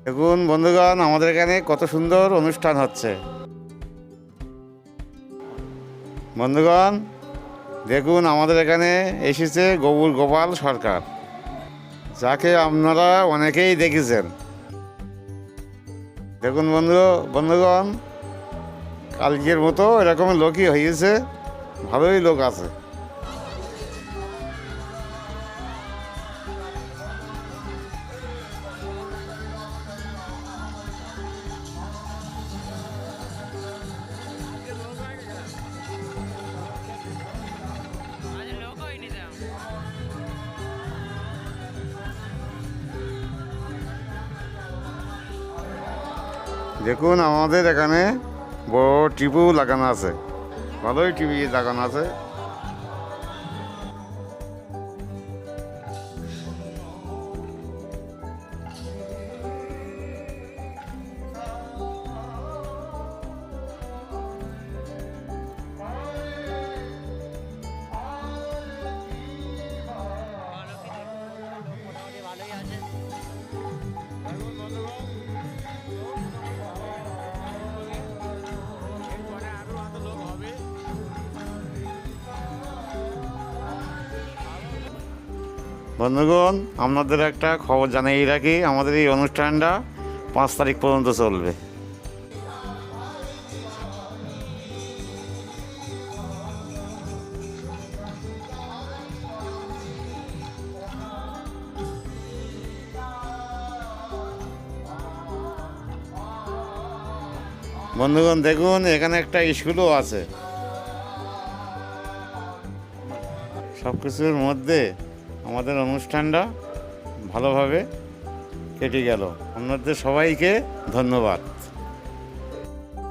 দেখুন বন্ধুগণ, আমাদের এখানে কত সুন্দর অনুষ্ঠান হচ্ছে। বন্ধুগণ দেখুন, আমাদের এখানে এসেছে গৌর গোপাল সরকার, যাকে আপনারা অনেকেই দেখেছেন। দেখুন বন্ধুগণ, কালকের মতো এরকম লোকই হয়েছে, ভালোই লোক আছে। দেখুন আমাদের এখানে বড় টিভি লাগানো আছে, ভালোই টিভি লাগানো আছে। বন্ধুগণ, আপনাদের একটা খবর জানিয়ে রাখি, আমাদের এই অনুষ্ঠানটা 5 তারিখ পর্যন্ত চলবে। বন্ধুগণ দেখুন, এখানে একটা স্কুলও আছে। সব কিছুর মধ্যে আমাদের অনুষ্ঠানটা ভালোভাবে কেটে গেল। আপনাদের সবাইকে ধন্যবাদ।